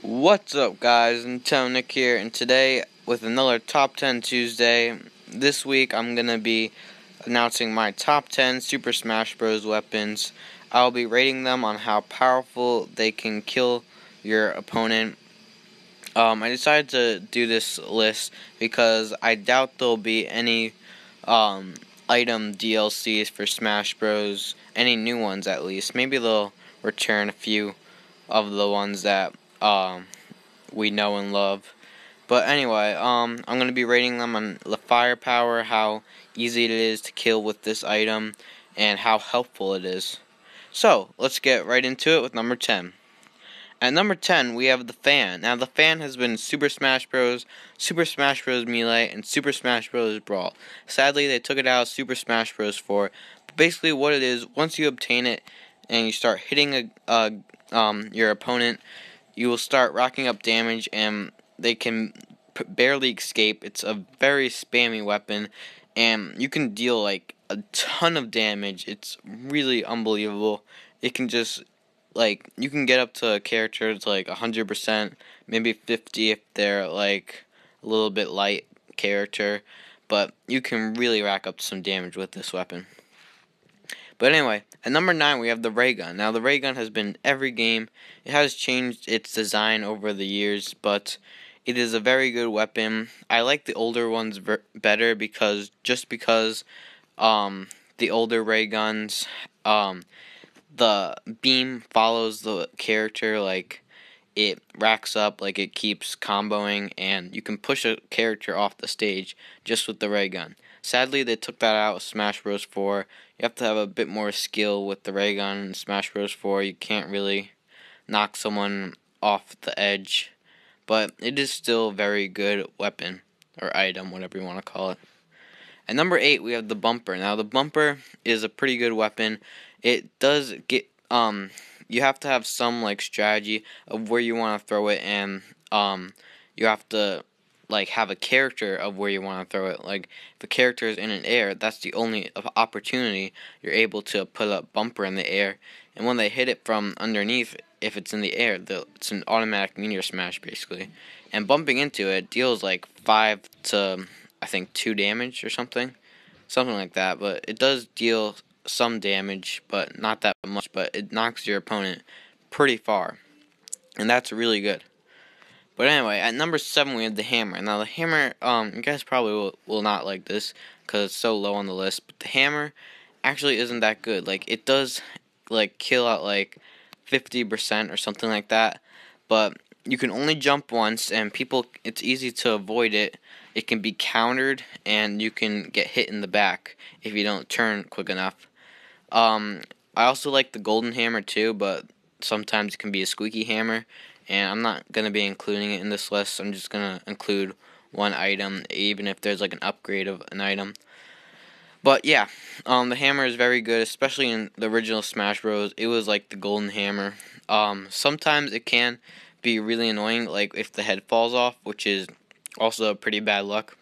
What's up, guys? Nick here, and today with another Top 10 Tuesday. This week I'm going to be announcing my top 10 Super Smash Bros. Weapons. I'll be rating them on how powerful they can kill your opponent. I decided to do this list because I doubt there'll be any item DLCs for Smash Bros. Any new ones at least. Maybe they'll return a few of the ones that we know and love. But anyway, I'm going to be rating them on the firepower, how easy it is to kill with this item, and how helpful it is. So, let's get right into it with number 10. At number 10, we have the Fan. Now, the Fan has been Super Smash Bros., Super Smash Bros. Melee, and Super Smash Bros. Brawl. Sadly, they took it out of Super Smash Bros. 4. But basically, what it is, once you obtain it and you start hitting your opponent, you will start racking up damage, and they can barely escape. It's a very spammy weapon, and you can deal like a ton of damage. It's really unbelievable. It can just you can get up to a character to like 100%, maybe 50 if they're like a little bit light character, but you can really rack up some damage with this weapon. But anyway, at number 9 we have the Raygun. Now the Raygun has been in every game. It has changed its design over the years, but it is a very good weapon. I like the older ones better because the older Rayguns, the beam follows the character, like it racks up, like it keeps comboing, and you can push a character off the stage just with the ray gun. Sadly, they took that out with Smash Bros. 4. You have to have a bit more skill with the ray gun in Smash Bros. 4. You can't really knock someone off the edge, but it is still a very good weapon, or item, whatever you want to call it. At number 8, we have the Bumper. Now, the Bumper is a pretty good weapon. It does get, you have to have some, like, strategy of where you want to throw it, and, you have to, like, have a character of where you want to throw it. Like, if a character is in an air, that's the only opportunity you're able to put a Bumper in the air. And when they hit it from underneath, if it's in the air, it's an automatic meteor smash, basically. And bumping into it deals, like, 5 to, I think, 2 damage or something like that. But it does deal some damage, but not that much. But it knocks your opponent pretty far, and that's really good. But anyway, at number 7 we have the Hammer. Now the Hammer, you guys probably will not like this because it's so low on the list. But the Hammer actually isn't that good. Like, it does like kill out like 50% or something like that. But you can only jump once, and it's easy to avoid it. It can be countered, and you can get hit in the back if you don't turn quick enough. I also like the Golden Hammer too, but sometimes it can be a squeaky hammer, and I'm not going to be including it in this list. I'm just going to include one item, even if there's like an upgrade of an item. But yeah, the hammer is very good, especially in the original Smash Bros. It was like the Golden Hammer. Sometimes it can be really annoying, like if the head falls off, which is also pretty bad luck,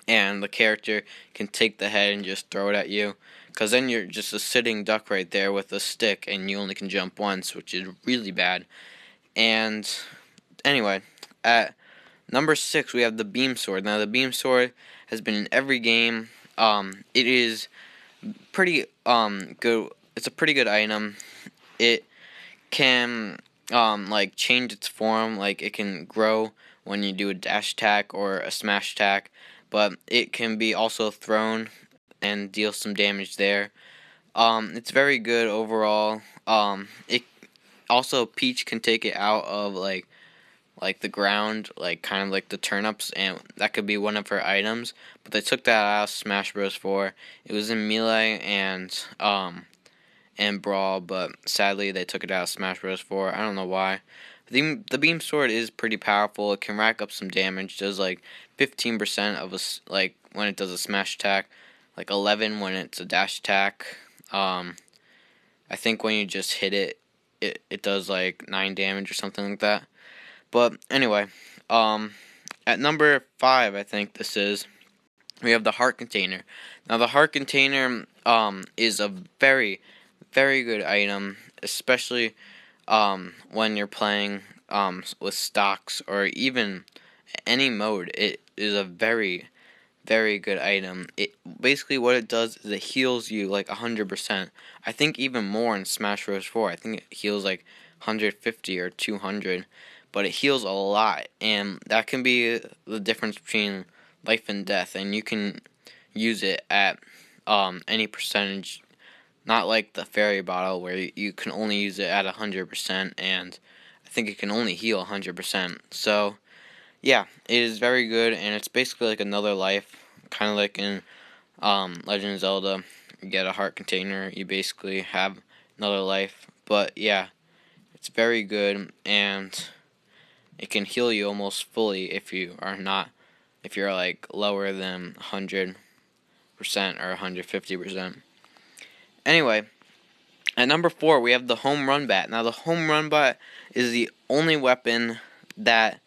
and the character can take the head and just throw it at you, because then you're just a sitting duck right there with a stick, and you only can jump once, which is really bad. And anyway, at number 6 we have the Beam Sword. Now the Beam Sword has been in every game. It is pretty good. It's a pretty good item. It can like change its form, like it can grow when you do a dash attack or a smash attack, but it can be also thrown and deal some damage there. It's very good overall. It also, Peach can take it out of like the ground, like kind of like the turnips, and that could be one of her items. But they took that out of Smash Bros. 4. It was in Melee and Brawl, but sadly they took it out of Smash Bros. 4. I don't know why. The Beam Sword is pretty powerful. It can rack up some damage. Does like 15% of like when it does a smash attack, like 11 when it's a dash attack. I think when you just hit it, it does like 9 damage or something like that. But anyway, at number 5, I think this is, we have the Heart Container. Now the Heart Container is a very, very good item, especially when you're playing with stocks or even any mode, it is a very, very good item. It basically what it does is it heals you like 100%. I think even more in Smash Bros. 4. I think it heals like 150 or 200, but it heals a lot, and that can be the difference between life and death. And you can use it at any percentage, not like the fairy bottle where you can only use it at 100%, and I think it can only heal 100%. So yeah, it is very good, and it's basically like another life, kind of like in Legend of Zelda. You get a heart container, you basically have another life. But yeah, it's very good, and it can heal you almost fully if you're like lower than 100% or 150%. Anyway, at number 4 we have the home run bat. Now the home run bat is the only weapon that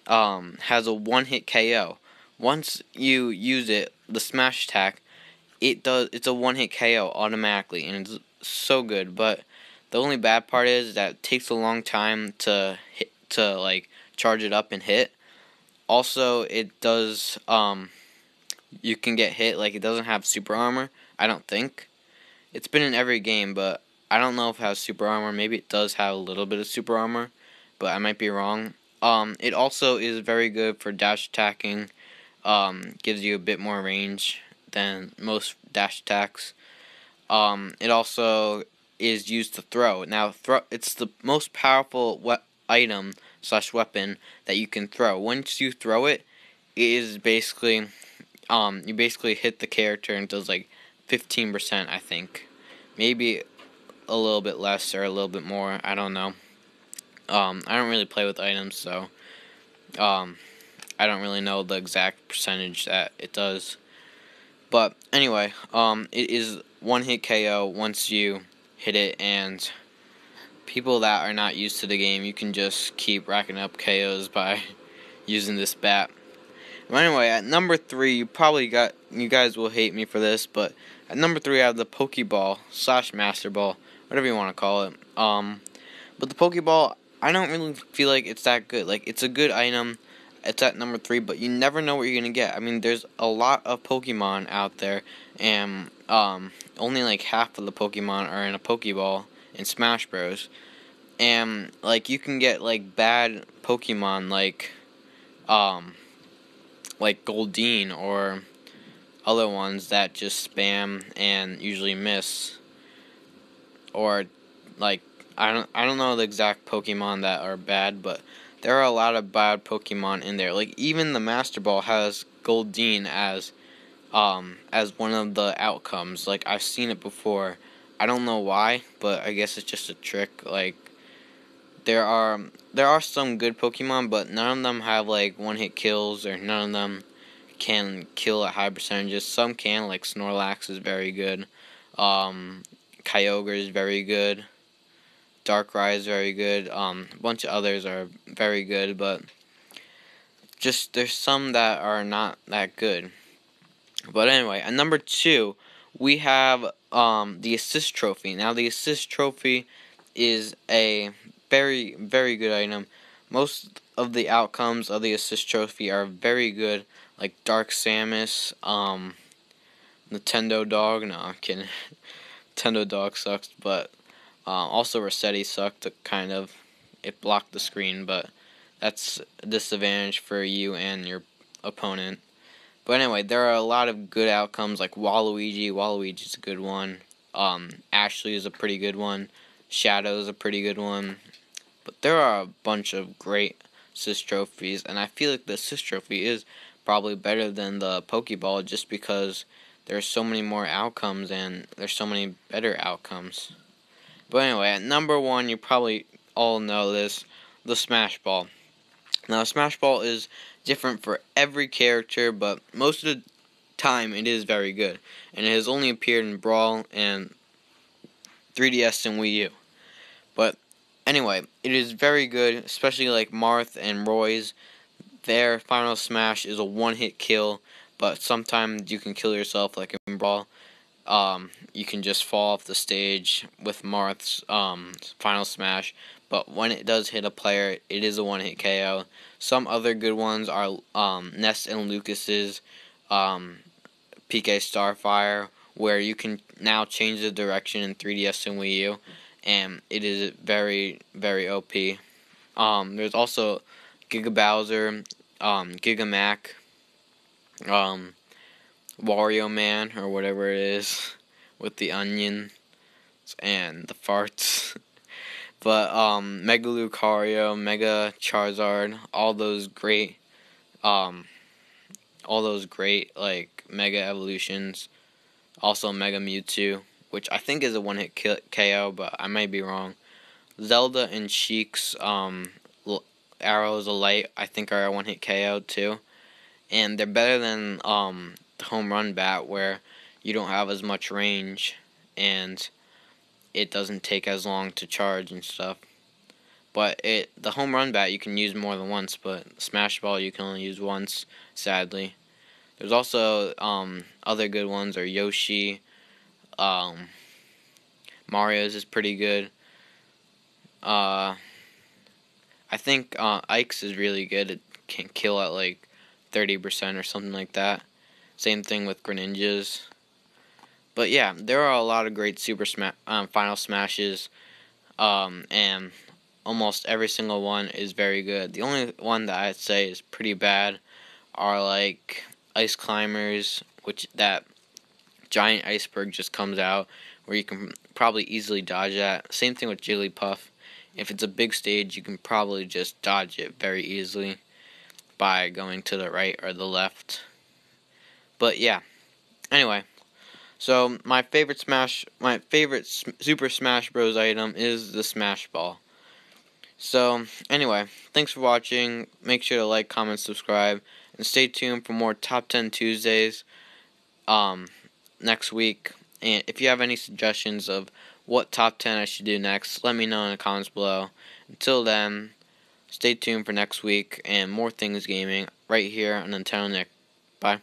has a one-hit KO. Once you use it, the smash attack, it's a one-hit KO automatically, and it's so good. But the only bad part is that it takes a long time to like charge it up and hit. Also, it does you can get hit, like it doesn't have super armor, I don't think. It's been in every game, but I don't know if it has super armor. Maybe it does have a little bit of super armor, but I might be wrong. It also is very good for dash attacking. Gives you a bit more range than most dash attacks. It also is used to throw. Now, it's the most powerful item / weapon that you can throw. Once you throw it, it is basically you basically hit the character and it does like 15%, I think. Maybe a little bit less or a little bit more, I don't know. I don't really play with items, so I don't really know the exact percentage that it does. But anyway, it is one hit KO once you hit it, and people that are not used to the game, you can just keep racking up KOs by using this bat. But anyway, at number 3, you guys will hate me for this, but at number 3 I have the Pokeball / Master Ball, whatever you want to call it. But the Pokeball, I don't really feel like it's that good. Like, it's a good item. It's at number 3, but you never know what you're gonna get. I mean, there's a lot of Pokemon out there, and only like half of the Pokemon are in a Pokeball in Smash Bros. And like you can get like bad Pokemon like Goldeen or other ones that just spam and usually miss, or like I don't know the exact Pokemon that are bad, but there are a lot of bad Pokemon in there. Like even the Master Ball has Goldeen as one of the outcomes. Like I've seen it before. I don't know why, but I guess it's just a trick. Like there are some good Pokemon, but none of them have like one-hit kills, or none of them can kill at high percentages. Some can, like Snorlax is very good. Kyogre is very good. Darkrai is very good. A bunch of others are very good, but just there's some that are not that good. But anyway, at number 2, we have the assist trophy. Now the assist trophy is a very, very good item. Most of the outcomes of the assist trophy are very good, like Dark Samus, Nintendo Dog. No, I'm kidding. Nintendo Dog sucks, but also Rossetti sucked, kind of. It blocked the screen, but that's a disadvantage for you and your opponent. But anyway, there are a lot of good outcomes, like Waluigi. Waluigi's a good one. Ashley is a pretty good one. Shadow is a pretty good one. But there are a bunch of great assist trophies, and I feel like the assist trophy is probably better than the Pokeball just because there's so many more outcomes and there's so many better outcomes. But anyway, at number 1, you probably all know this, the Smash Ball. Now, Smash Ball is different for every character, but most of the time it is very good. And it has only appeared in Brawl and 3DS and Wii U. But anyway, it is very good, especially like Marth and Roy's. Their final smash is a one-hit kill, but sometimes you can kill yourself like in Brawl. You can just fall off the stage with Marth's Final Smash, but when it does hit a player, it is a one-hit KO. Some other good ones are Ness and Lucas's PK Starfire, where you can now change the direction in 3DS and Wii U, and it is very, very OP. There's also Giga Bowser, Giga Mac, Wario Man, or whatever it is, with the onion and the farts. But Mega Lucario, Mega Charizard, um, all those great like Mega evolutions. Also Mega Mewtwo, which I think is a one-hit KO, but I might be wrong. Zelda and Sheik's Arrows of Light, I think, are a one-hit KO too, and they're better than the Home Run Bat, where you don't have as much range and it doesn't take as long to charge and stuff. But the Home Run Bat you can use more than once, but Smash Ball you can only use once, sadly. There's also other good ones are Yoshi, Mario's is pretty good. I think Ike's is really good. It can kill at like 30% or something like that. Same thing with Greninja's. But yeah, there are a lot of great Final Smashes, and almost every single one is very good. The only one that I'd say is pretty bad are like Ice Climbers, which that giant iceberg just comes out, where you can probably easily dodge that. Same thing with Jigglypuff. If it's a big stage, you can probably just dodge it very easily by going to the right or the left. But yeah, anyway. So my favorite Super Smash Bros. Item is the Smash Ball. So anyway, thanks for watching. Make sure to like, comment, subscribe, and stay tuned for more Top 10 Tuesdays next week. And if you have any suggestions of what top 10 I should do next, let me know in the comments below. Until then, stay tuned for next week and more things gaming right here on Nintendo Nick. Bye.